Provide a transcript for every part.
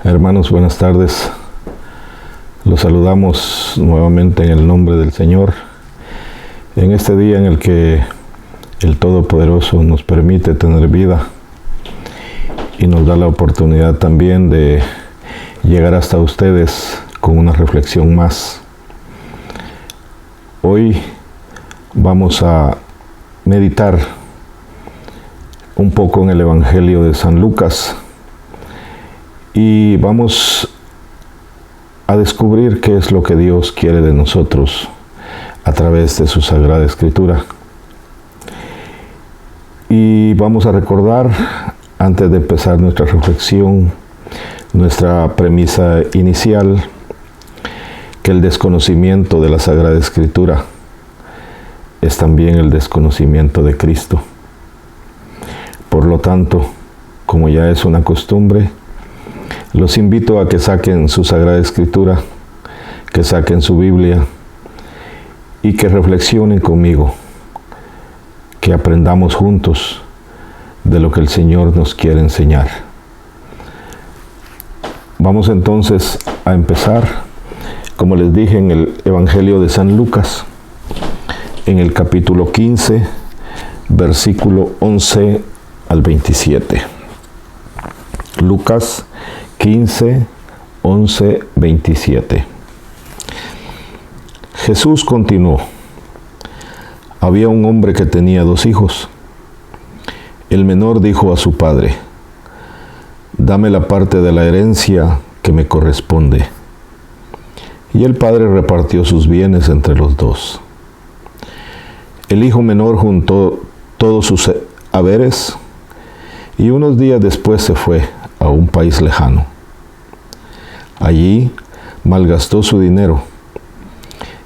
Hermanos, buenas tardes. Los saludamos nuevamente en el nombre del Señor, en este día en el que el Todopoderoso nos permite tener vida y nos da la oportunidad también de llegar hasta ustedes con una reflexión más. Hoy vamos a meditar un poco en el Evangelio de San Lucas y vamos a descubrir qué es lo que Dios quiere de nosotros a través de su Sagrada Escritura. Y vamos a recordar, antes de empezar nuestra reflexión, nuestra premisa inicial, que el desconocimiento de la Sagrada Escritura es también el desconocimiento de Cristo. Por lo tanto, como ya es una costumbre, los invito a que saquen su Sagrada Escritura, que saquen su Biblia y que reflexionen conmigo, que aprendamos juntos de lo que el Señor nos quiere enseñar. Vamos entonces a empezar, como les dije, en el Evangelio de San Lucas, en el capítulo 15, versículo 11 al 27. Lucas 15, 11, 27. Jesús continuó. Había un hombre que tenía 2 hijos. El menor dijo a su padre: «Dame la parte de la herencia que me corresponde». Y el padre repartió sus bienes entre los 2. El hijo menor juntó todos sus haberes y unos días después se fue a un país lejano. Allí malgastó su dinero,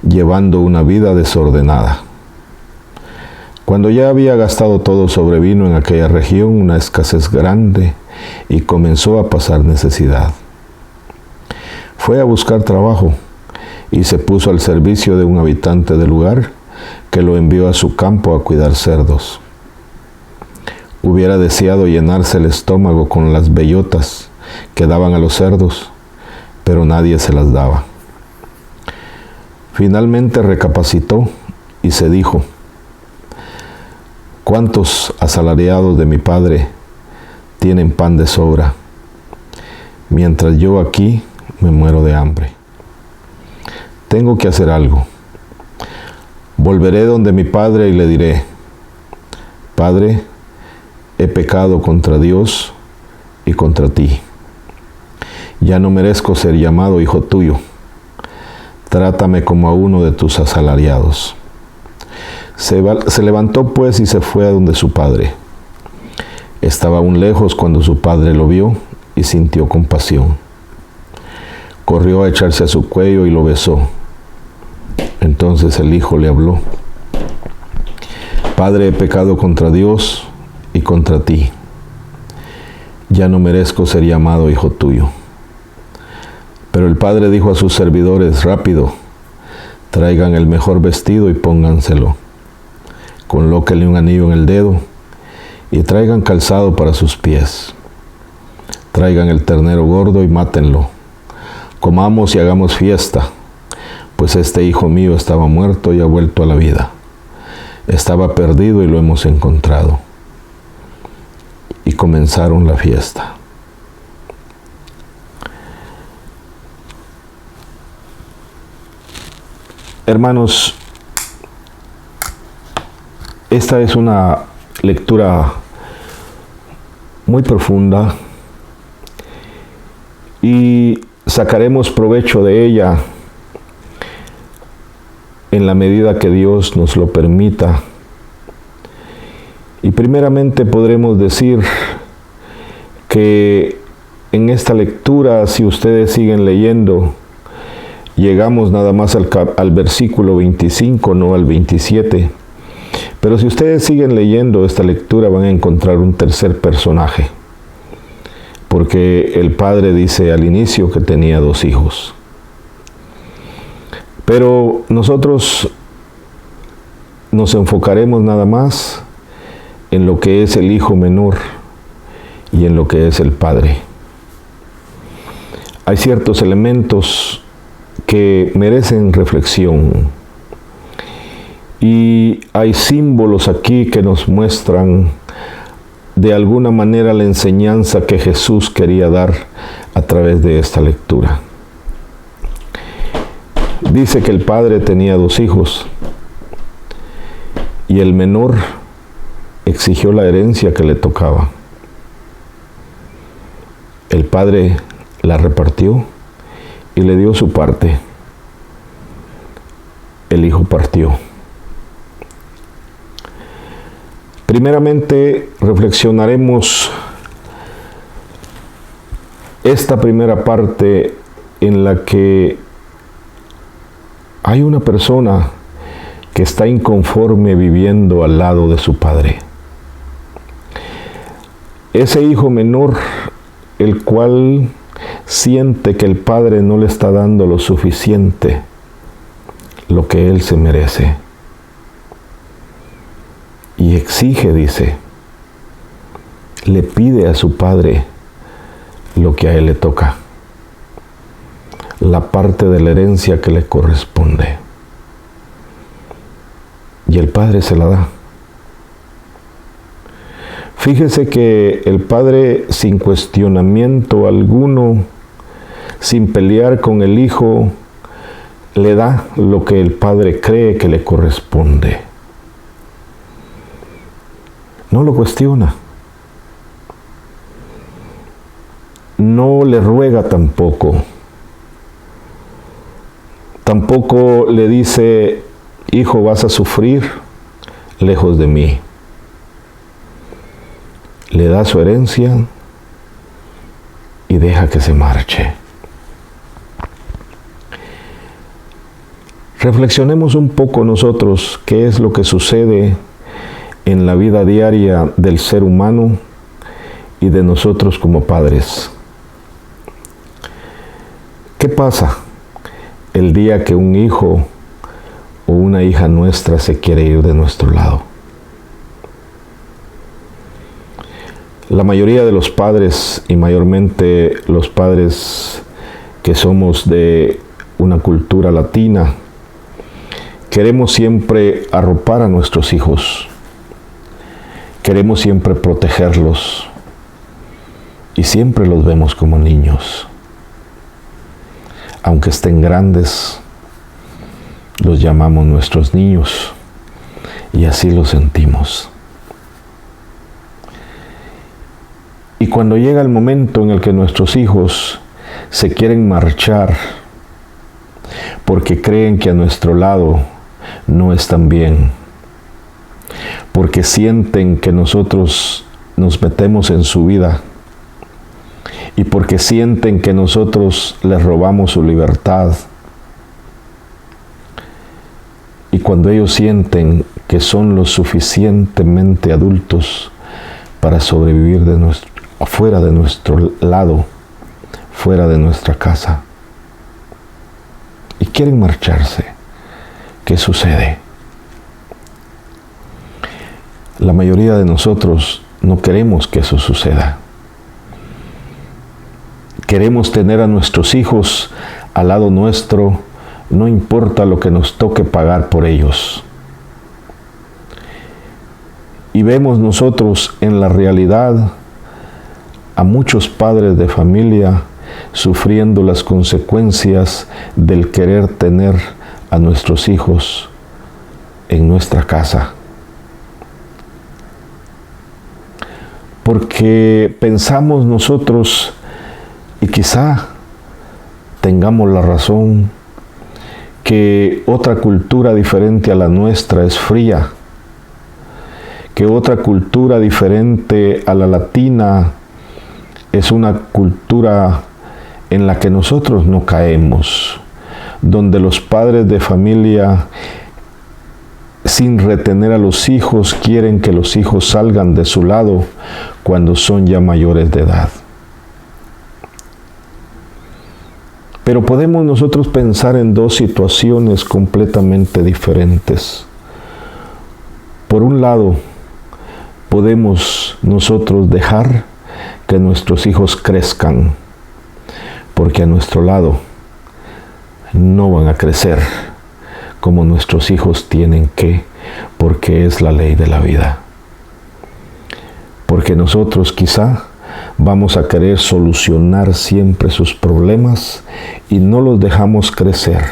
llevando una vida desordenada. Cuando ya había gastado todo, sobrevino en aquella región una escasez grande y comenzó a pasar necesidad. Fue a buscar trabajo y se puso al servicio de un habitante del lugar que lo envió a su campo a cuidar cerdos. Hubiera deseado llenarse el estómago con las bellotas que daban a los cerdos, pero nadie se las daba. Finalmente recapacitó y se dijo: «¿Cuántos asalariados de mi padre tienen pan de sobra, mientras yo aquí me muero de hambre? Tengo que hacer algo. Volveré donde mi padre y le diré: Padre, he pecado contra Dios y contra ti. Ya no merezco ser llamado hijo tuyo. Trátame como a uno de tus asalariados». Se levantó pues y se fue a donde su padre. Estaba aún lejos cuando su padre lo vio y sintió compasión. Corrió a echarse a su cuello y lo besó. Entonces el hijo le habló: «Padre, he pecado contra Dios y contra ti. Ya no merezco ser llamado hijo tuyo». Pero el padre dijo a sus servidores: «Rápido, traigan el mejor vestido y pónganselo. Colóquenle un anillo en el dedo y traigan calzado para sus pies. Traigan el ternero gordo y mátenlo. Comamos y hagamos fiesta, pues este hijo mío estaba muerto y ha vuelto a la vida. Estaba perdido y lo hemos encontrado». Y comenzaron la fiesta. Hermanos, esta es una lectura muy profunda y sacaremos provecho de ella en la medida que Dios nos lo permita. Y primeramente podremos decir que en esta lectura, si ustedes siguen leyendo, llegamos nada más al versículo 25, no al 27. Pero si ustedes siguen leyendo esta lectura van a encontrar un tercer personaje. Porque el padre dice al inicio que tenía 2 hijos. Pero nosotros nos enfocaremos nada más en lo que es el hijo menor y en lo que es el padre. hay ciertos elementos que merecen reflexión. Y hay símbolos aquí que nos muestran de alguna manera la enseñanza que Jesús quería dar a través de esta lectura. Dice que el padre tenía 2 hijos y el menor exigió la herencia que le tocaba. El padre la repartió y le dio su parte. El hijo partió. Primeramente, reflexionaremos esta primera parte en la que hay una persona que está inconforme viviendo al lado de su padre. Ese hijo menor, el cual siente que el padre no le está dando lo suficiente, lo que él se merece. Y exige, dice, le pide a su padre lo que a él le toca, la parte de la herencia que le corresponde. Y el padre se la da. Fíjese que el padre, sin cuestionamiento alguno, sin pelear con el hijo, le da lo que el padre cree que le corresponde. No lo cuestiona. No le ruega tampoco. Tampoco le dice, hijo, vas a sufrir lejos de mí. Le da su herencia y deja que se marche. Reflexionemos un poco nosotros qué es lo que sucede en la vida diaria del ser humano y de nosotros como padres. ¿Qué pasa el día que un hijo o una hija nuestra se quiere ir de nuestro lado? La mayoría de los padres, y mayormente los padres que somos de una cultura latina, queremos siempre arropar a nuestros hijos. Queremos siempre protegerlos y siempre los vemos como niños. Aunque estén grandes, los llamamos nuestros niños y así los sentimos. Y cuando llega el momento en el que nuestros hijos se quieren marchar porque creen que a nuestro lado no están bien, porque sienten que nosotros nos metemos en su vida y porque sienten que nosotros les robamos su libertad. Y cuando ellos sienten que son lo suficientemente adultos para sobrevivir fuera de nuestro lado, fuera de nuestra casa, y quieren marcharse, ¿qué sucede? La mayoría de nosotros no queremos que eso suceda. Queremos tener a nuestros hijos al lado nuestro, no importa lo que nos toque pagar por ellos. Y vemos nosotros en la realidad a muchos padres de familia sufriendo las consecuencias del querer tener a nuestros hijos en nuestra casa. Porque pensamos nosotros, y quizá tengamos la razón, que otra cultura diferente a la nuestra es fría, que otra cultura diferente a la latina es una cultura en la que nosotros no caemos, donde los padres de familia, sin retener a los hijos, quieren que los hijos salgan de su lado cuando son ya mayores de edad. Pero podemos nosotros pensar en dos situaciones completamente diferentes. Por un lado, podemos nosotros dejar que nuestros hijos crezcan, porque a nuestro lado no van a crecer como nuestros hijos tienen que, porque es la ley de la vida. Porque nosotros quizá vamos a querer solucionar siempre sus problemas y no los dejamos crecer,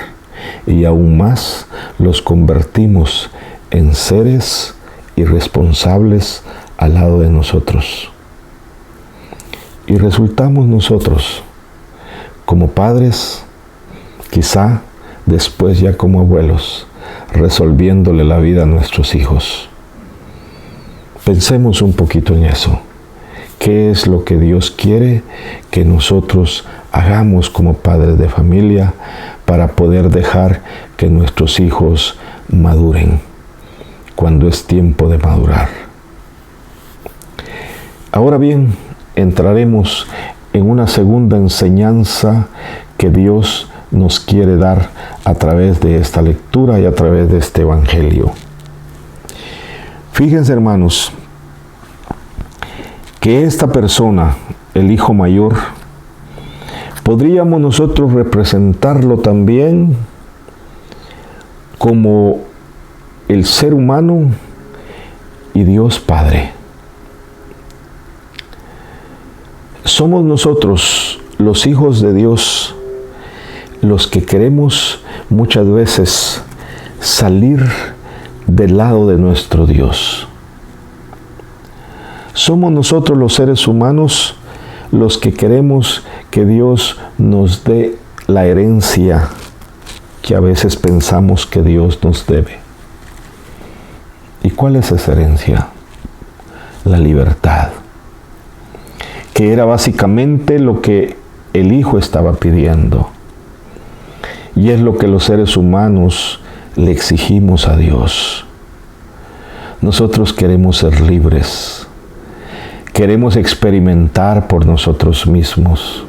y aún más los convertimos en seres irresponsables al lado de nosotros. Y resultamos nosotros, como padres, quizá después ya como abuelos, resolviéndole la vida a nuestros hijos. Pensemos un poquito en eso. ¿Qué es lo que Dios quiere que nosotros hagamos como padres de familia para poder dejar que nuestros hijos maduren cuando es tiempo de madurar? Ahora bien, entraremos en una segunda enseñanza que Dios nos quiere dar a través de esta lectura y a través de este evangelio. Fíjense, hermanos, que esta persona, el hijo mayor, podríamos nosotros representarlo también como el ser humano y Dios Padre. Somos nosotros, los hijos de Dios, los que queremos muchas veces salir del lado de nuestro Dios. Somos nosotros los seres humanos los que queremos que Dios nos dé la herencia que a veces pensamos que Dios nos debe. ¿Y cuál es esa herencia? La libertad, que era básicamente lo que el Hijo estaba pidiendo. Y es lo que los seres humanos le exigimos a Dios. Nosotros queremos ser libres. Queremos experimentar por nosotros mismos.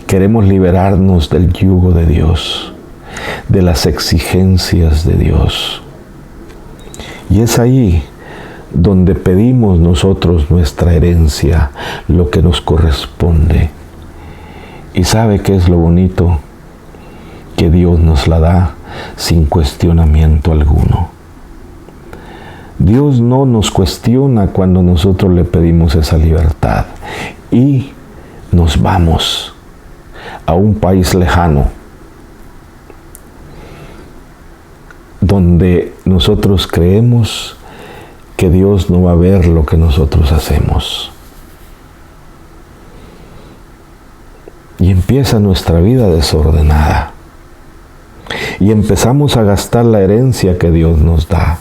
Queremos liberarnos del yugo de Dios, de las exigencias de Dios. Y es ahí donde pedimos nosotros nuestra herencia, lo que nos corresponde. ¿Y sabe qué es lo bonito? Que Dios nos la da sin cuestionamiento alguno. Dios no nos cuestiona cuando nosotros le pedimos esa libertad y nos vamos a un país lejano donde nosotros creemos que Dios no va a ver lo que nosotros hacemos. Y empieza nuestra vida desordenada. Y empezamos a gastar la herencia que Dios nos da.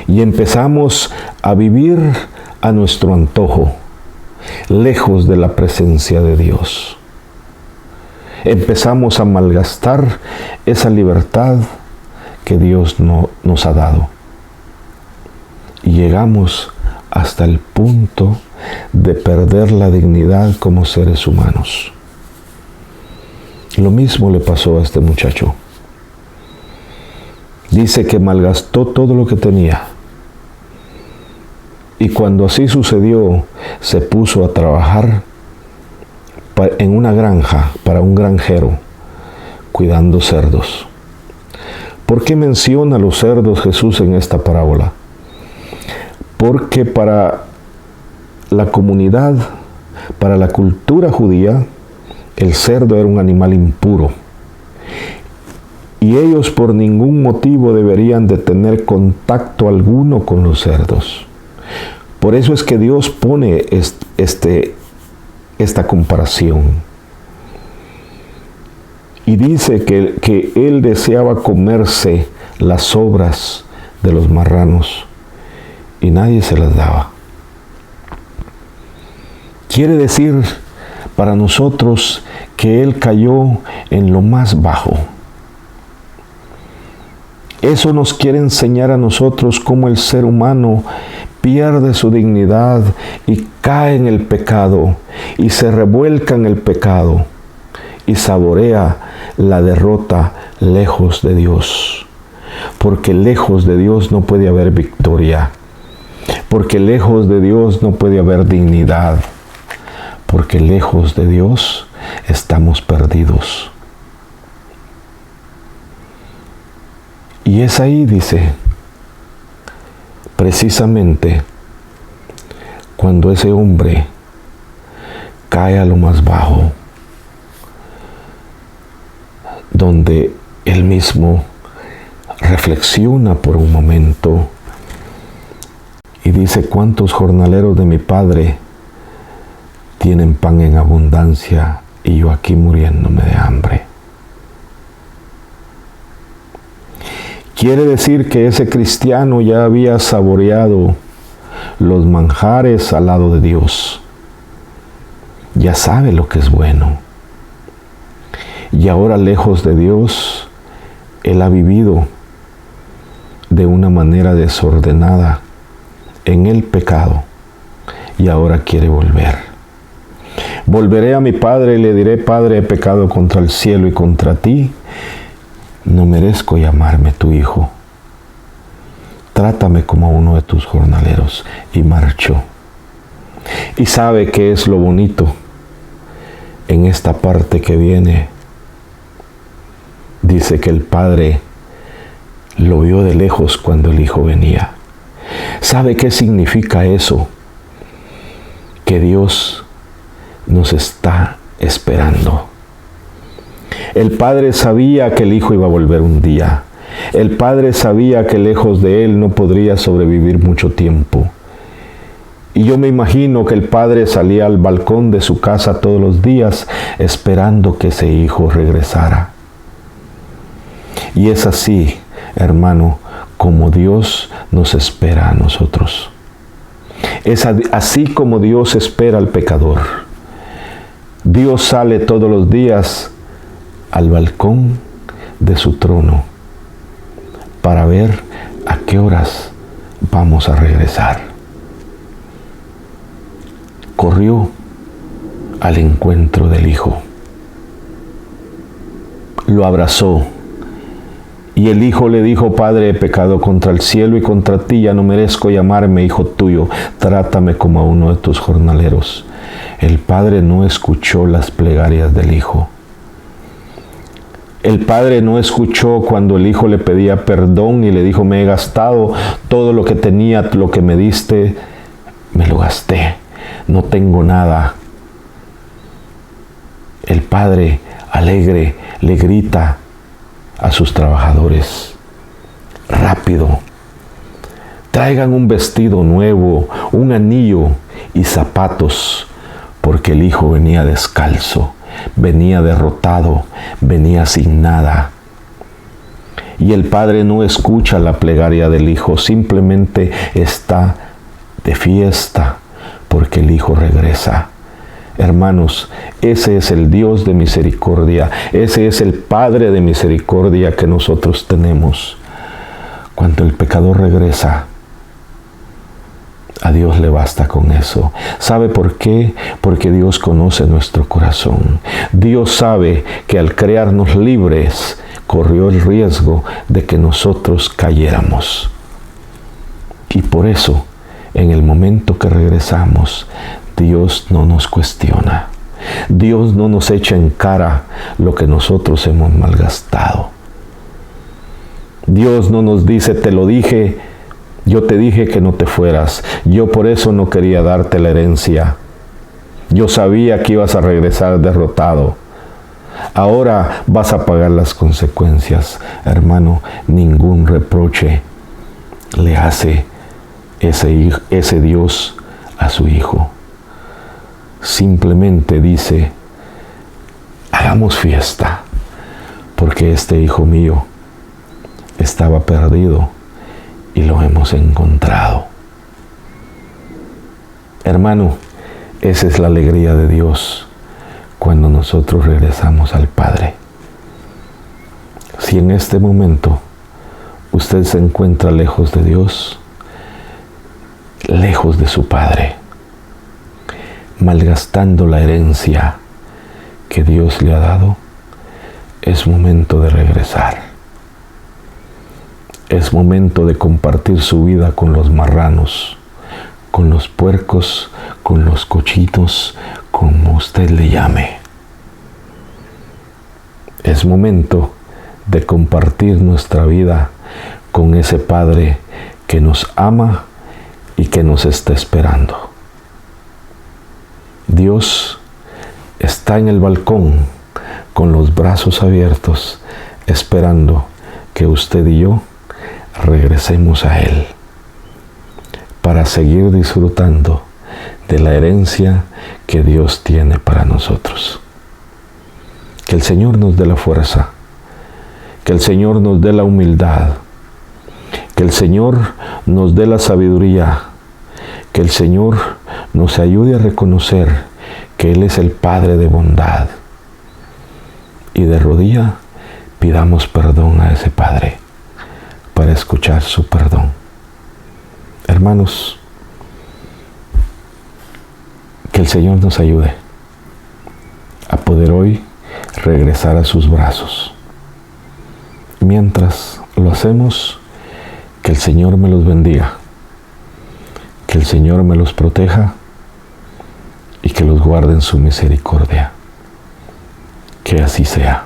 Y empezamos a vivir a nuestro antojo, lejos de la presencia de Dios. Empezamos a malgastar esa libertad que Dios nos ha dado. Y llegamos hasta el punto de perder la dignidad como seres humanos. Lo mismo le pasó a este muchacho. Dice que malgastó todo lo que tenía. Y cuando así sucedió, se puso a trabajar en una granja para un granjero, cuidando cerdos. ¿Por qué menciona los cerdos Jesús en esta parábola? Porque para la comunidad, para la cultura judía, el cerdo era un animal impuro. Y ellos por ningún motivo deberían de tener contacto alguno con los cerdos. Por eso es que Dios pone esta comparación. Y dice que Él deseaba comerse las sobras de los marranos y nadie se las daba. Quiere decir para nosotros que Él cayó en lo más bajo. Eso nos quiere enseñar a nosotros cómo el ser humano pierde su dignidad y cae en el pecado y se revuelca en el pecado y saborea la derrota lejos de Dios. Porque lejos de Dios no puede haber victoria. Porque lejos de Dios no puede haber dignidad. porque lejos de Dios estamos perdidos. Y es ahí, dice, precisamente cuando ese hombre cae a lo más bajo, donde él mismo reflexiona por un momento y dice: ¿cuántos jornaleros de mi padre tienen pan en abundancia y yo aquí muriéndome de hambre? Quiere decir que ese cristiano ya había saboreado los manjares al lado de Dios. Ya sabe lo que es bueno. Y ahora, lejos de Dios, él ha vivido de una manera desordenada en el pecado y ahora quiere volver. Volveré a mi padre y le diré: Padre, he pecado contra el cielo y contra ti. No merezco llamarme tu hijo. Trátame como a uno de tus jornaleros. Y marchó. Y sabe qué es lo bonito en esta parte que viene. Dice que el padre lo vio de lejos cuando el hijo venía. ¿Sabe qué significa eso? Que Dios nos está esperando. El padre sabía que el hijo iba a volver un día. El padre sabía que lejos de él no podría sobrevivir mucho tiempo. Y yo me imagino que el padre salía al balcón de su casa todos los días esperando que ese hijo regresara. Y es así, hermano, como Dios nos espera a nosotros. Es así como Dios espera al pecador. Dios sale todos los días al balcón de su trono para ver a qué horas vamos a regresar. Corrió al encuentro del hijo. Lo abrazó. Y el hijo le dijo: Padre, he pecado contra el cielo y contra ti, ya no merezco llamarme hijo tuyo, trátame como a uno de tus jornaleros. El padre no escuchó las plegarias del hijo. El padre no escuchó cuando el hijo le pedía perdón y le dijo: me he gastado todo lo que tenía, lo que me diste, me lo gasté, no tengo nada. El padre alegre le grita a sus trabajadores: rápido, traigan un vestido nuevo, un anillo y zapatos, porque el hijo venía descalzo, venía derrotado, venía sin nada. Y el padre no escucha la plegaria del hijo, simplemente está de fiesta porque el hijo regresa. Hermanos, ese es el Dios de misericordia, ese es el Padre de misericordia que nosotros tenemos. Cuando el pecador regresa, a Dios le basta con eso. ¿Sabe por qué? Porque Dios conoce nuestro corazón. Dios sabe que al crearnos libres, corrió el riesgo de que nosotros cayéramos. Y por eso, en el momento que regresamos, Dios no nos cuestiona. Dios no nos echa en cara lo que nosotros hemos malgastado. Dios no nos dice: te lo dije, yo te dije que no te fueras. Yo por eso no quería darte la herencia. Yo sabía que ibas a regresar derrotado. Ahora vas a pagar las consecuencias. Hermano, ningún reproche le hace ese Dios a su hijo. Simplemente dice: hagamos fiesta, porque este hijo mío estaba perdido y lo hemos encontrado. Hermano, esa es la alegría de Dios cuando nosotros regresamos al Padre. Si en este momento usted se encuentra lejos de Dios, lejos de su Padre, malgastando la herencia que Dios le ha dado, es momento de regresar. Es momento de compartir su vida con los marranos, con los puercos, con los cochitos, como usted le llame. Es momento de compartir nuestra vida con ese Padre que nos ama y que nos está esperando. Dios está en el balcón con los brazos abiertos, esperando que usted y yo regresemos a Él para seguir disfrutando de la herencia que Dios tiene para nosotros. Que el Señor nos dé la fuerza, que el Señor nos dé la humildad, que el Señor nos dé la sabiduría, que el Señor nos ayude a reconocer que Él es el Padre de bondad. Y de rodilla pidamos perdón a ese Padre para escuchar su perdón. Hermanos, que el Señor nos ayude a poder hoy regresar a sus brazos. Mientras lo hacemos, que el Señor me los bendiga, que el Señor me los proteja y que los guarde en su misericordia. Que así sea.